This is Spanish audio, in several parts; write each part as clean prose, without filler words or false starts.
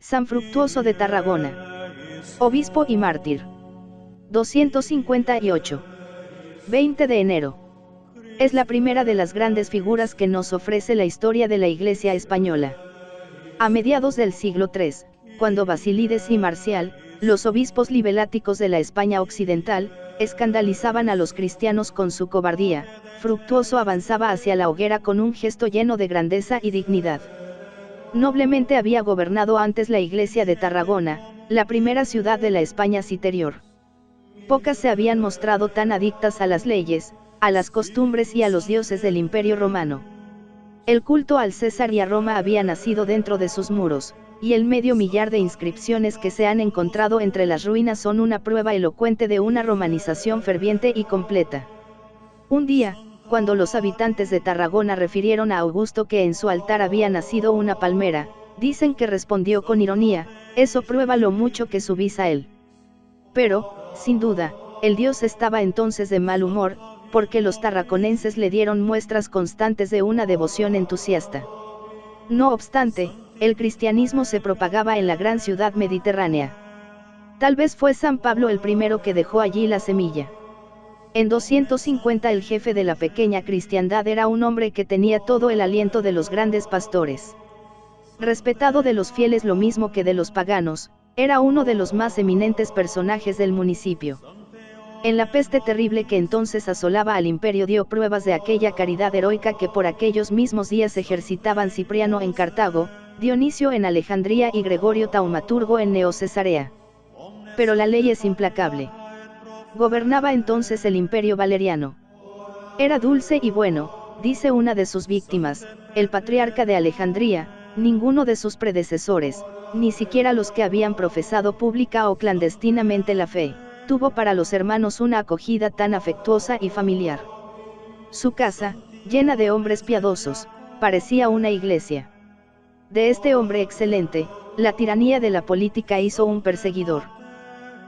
San Fructuoso de Tarragona. Obispo y mártir. 258. 20 de enero. Es la primera de las grandes figuras que nos ofrece la historia de la Iglesia española. A mediados del siglo III, cuando Basílides y Marcial, los obispos libeláticos de la España occidental, escandalizaban a los cristianos con su cobardía, Fructuoso avanzaba hacia la hoguera con un gesto lleno de grandeza y dignidad. Noblemente había gobernado antes la Iglesia de Tarragona, la primera ciudad de la España citerior. Pocas se habían mostrado tan adictas a las leyes, a las costumbres y a los dioses del Imperio Romano. El culto al César y a Roma había nacido dentro de sus muros, y el medio millar de inscripciones que se han encontrado entre las ruinas son una prueba elocuente de una romanización ferviente y completa. Un día, cuando los habitantes de Tarragona refirieron a Augusto que en su altar había nacido una palmera, dicen que respondió con ironía: eso prueba lo mucho que subís a él. Pero, sin duda, el dios estaba entonces de mal humor, porque los tarraconenses le dieron muestras constantes de una devoción entusiasta. No obstante, el cristianismo se propagaba en la gran ciudad mediterránea. Tal vez fue San Pablo el primero que dejó allí la semilla. En 250 el jefe de la pequeña cristiandad era un hombre que tenía todo el aliento de los grandes pastores. Respetado de los fieles lo mismo que de los paganos, era uno de los más eminentes personajes del municipio. En la peste terrible que entonces asolaba al imperio dio pruebas de aquella caridad heroica que por aquellos mismos días ejercitaban Cipriano en Cartago, Dionisio en Alejandría y Gregorio Taumaturgo en Neocesarea. Pero la ley es implacable. Gobernaba entonces el imperio valeriano. Era dulce y bueno, dice una de sus víctimas, el patriarca de Alejandría. Ninguno de sus predecesores, ni siquiera los que habían profesado pública o clandestinamente la fe, tuvo para los hermanos una acogida tan afectuosa y familiar. Su casa, llena de hombres piadosos, parecía una iglesia. De este hombre excelente, la tiranía de la política hizo un perseguidor.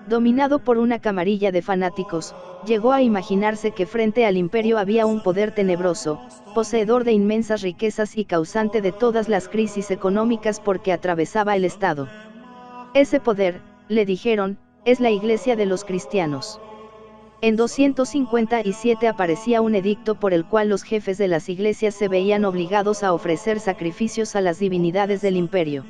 Dominado por una camarilla de fanáticos, llegó a imaginarse que frente al imperio había un poder tenebroso, poseedor de inmensas riquezas y causante de todas las crisis económicas porque atravesaba el Estado. Ese poder, le dijeron, es la Iglesia de los cristianos. En 257 aparecía un edicto por el cual los jefes de las iglesias se veían obligados a ofrecer sacrificios a las divinidades del imperio.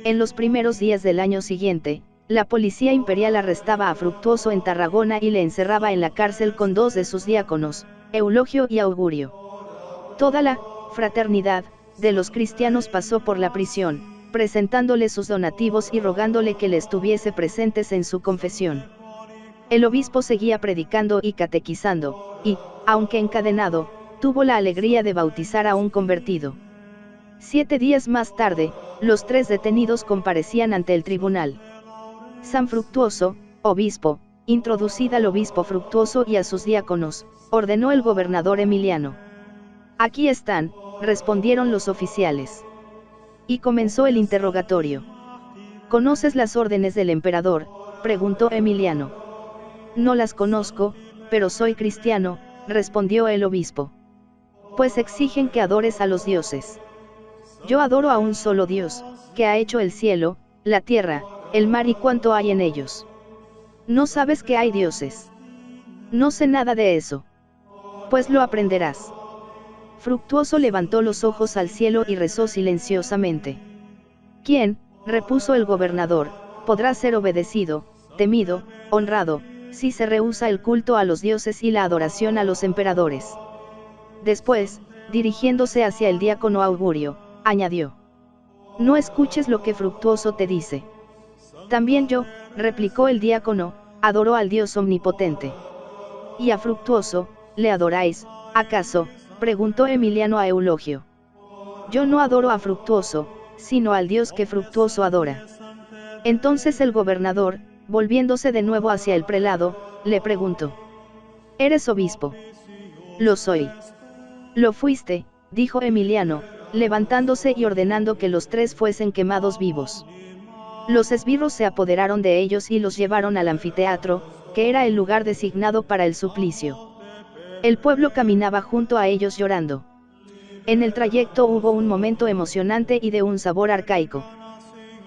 En los primeros días del año siguiente, la policía imperial arrestaba a Fructuoso en Tarragona y le encerraba en la cárcel con dos de sus diáconos, Eulogio y Augurio. Toda la fraternidad de los cristianos pasó por la prisión, presentándole sus donativos y rogándole que le estuviese presentes en su confesión. El obispo seguía predicando y catequizando, y, aunque encadenado, tuvo la alegría de bautizar a un convertido. 7 días más tarde, los 3 detenidos comparecían ante el tribunal. San Fructuoso, obispo, introducid al obispo Fructuoso y a sus diáconos, ordenó el gobernador Emiliano. Aquí están, respondieron los oficiales. Y comenzó el interrogatorio. ¿Conoces las órdenes del emperador?, preguntó Emiliano. No las conozco, pero soy cristiano, respondió el obispo. Pues exigen que adores a los dioses. Yo adoro a un solo Dios, que ha hecho el cielo, la tierra, el mar y cuanto hay en ellos. ¿No sabes que hay dioses? No sé nada de eso. Pues lo aprenderás. Fructuoso levantó los ojos al cielo y rezó silenciosamente. ¿Quién?, repuso el gobernador, podrá ser obedecido, temido, honrado, si se rehúsa el culto a los dioses y la adoración a los emperadores. Después, dirigiéndose hacia el diácono Augurio, añadió: no escuches lo que Fructuoso te dice. También yo, replicó el diácono, adoro al Dios omnipotente. ¿Y a Fructuoso, le adoráis, acaso?, preguntó Emiliano a Eulogio. Yo no adoro a Fructuoso, sino al Dios que Fructuoso adora. Entonces el gobernador, volviéndose de nuevo hacia el prelado, le preguntó: ¿eres obispo? Lo soy. Lo fuiste, dijo Emiliano, levantándose y ordenando que los 3 fuesen quemados vivos. Los esbirros se apoderaron de ellos y los llevaron al anfiteatro, que era el lugar designado para el suplicio. El pueblo caminaba junto a ellos llorando. En el trayecto hubo un momento emocionante y de un sabor arcaico.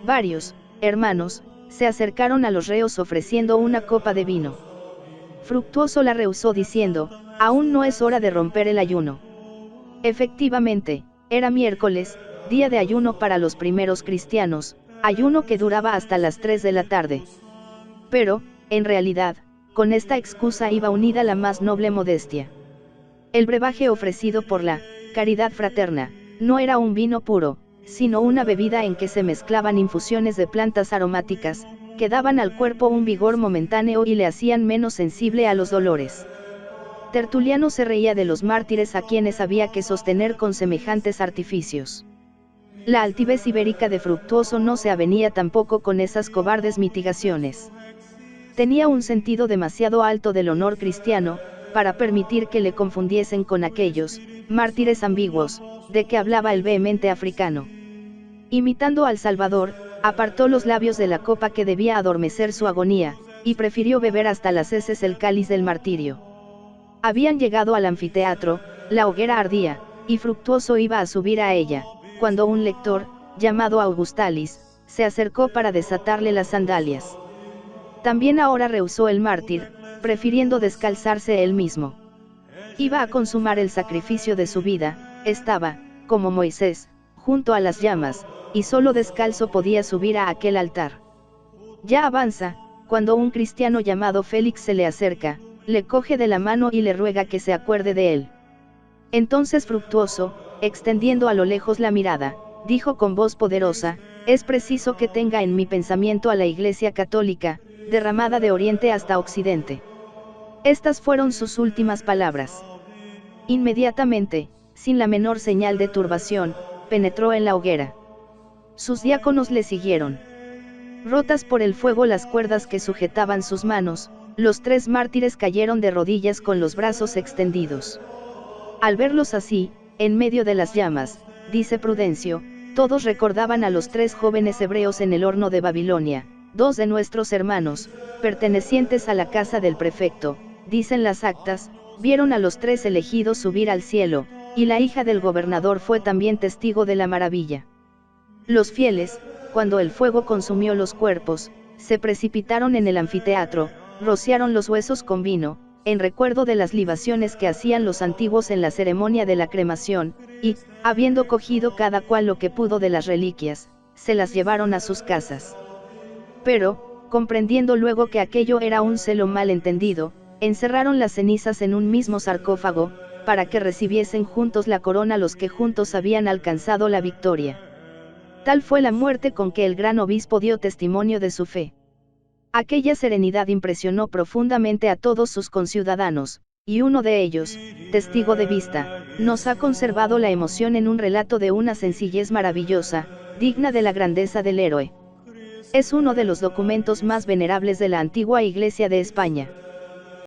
Varios hermanos se acercaron a los reos ofreciendo una copa de vino. Fructuoso la rehusó diciendo: aún no es hora de romper el ayuno. Efectivamente, era miércoles, día de ayuno para los primeros cristianos, ayuno que duraba hasta las 3 de la tarde. Pero, en realidad, con esta excusa iba unida la más noble modestia. El brebaje ofrecido por la caridad fraterna no era un vino puro, sino una bebida en que se mezclaban infusiones de plantas aromáticas, que daban al cuerpo un vigor momentáneo y le hacían menos sensible a los dolores. Tertuliano se reía de los mártires a quienes había que sostener con semejantes artificios. La altivez ibérica de Fructuoso no se avenía tampoco con esas cobardes mitigaciones. Tenía un sentido demasiado alto del honor cristiano, para permitir que le confundiesen con aquellos mártires ambiguos, de que hablaba el vehemente africano. Imitando al Salvador, apartó los labios de la copa que debía adormecer su agonía, y prefirió beber hasta las heces el cáliz del martirio. Habían llegado al anfiteatro, la hoguera ardía, y Fructuoso iba a subir a ella, cuando un lector, llamado Augustalis, se acercó para desatarle las sandalias. También ahora rehusó el mártir, prefiriendo descalzarse él mismo. Iba a consumar el sacrificio de su vida, estaba, como Moisés, junto a las llamas, y solo descalzo podía subir a aquel altar. Ya avanza, cuando un cristiano llamado Félix se le acerca, le coge de la mano y le ruega que se acuerde de él. Entonces Fructuoso, extendiendo a lo lejos la mirada, dijo con voz poderosa: es preciso que tenga en mi pensamiento a la Iglesia Católica, derramada de oriente hasta occidente. Estas fueron sus últimas palabras. Inmediatamente, sin la menor señal de turbación, penetró en la hoguera. Sus diáconos le siguieron. Rotas por el fuego las cuerdas que sujetaban sus manos, los 3 mártires cayeron de rodillas con los brazos extendidos. Al verlos así, en medio de las llamas, dice Prudencio, todos recordaban a los 3 jóvenes hebreos en el horno de Babilonia, 2 de nuestros hermanos, pertenecientes a la casa del prefecto, dicen las actas, vieron a los 3 elegidos subir al cielo, y la hija del gobernador fue también testigo de la maravilla. Los fieles, cuando el fuego consumió los cuerpos, se precipitaron en el anfiteatro, rociaron los huesos con vino, en recuerdo de las libaciones que hacían los antiguos en la ceremonia de la cremación, y, habiendo cogido cada cual lo que pudo de las reliquias, se las llevaron a sus casas. Pero, comprendiendo luego que aquello era un celo mal entendido, encerraron las cenizas en un mismo sarcófago, para que recibiesen juntos la corona los que juntos habían alcanzado la victoria. Tal fue la muerte con que el gran obispo dio testimonio de su fe. Aquella serenidad impresionó profundamente a todos sus conciudadanos, y uno de ellos, testigo de vista, nos ha conservado la emoción en un relato de una sencillez maravillosa, digna de la grandeza del héroe. Es uno de los documentos más venerables de la antigua Iglesia de España.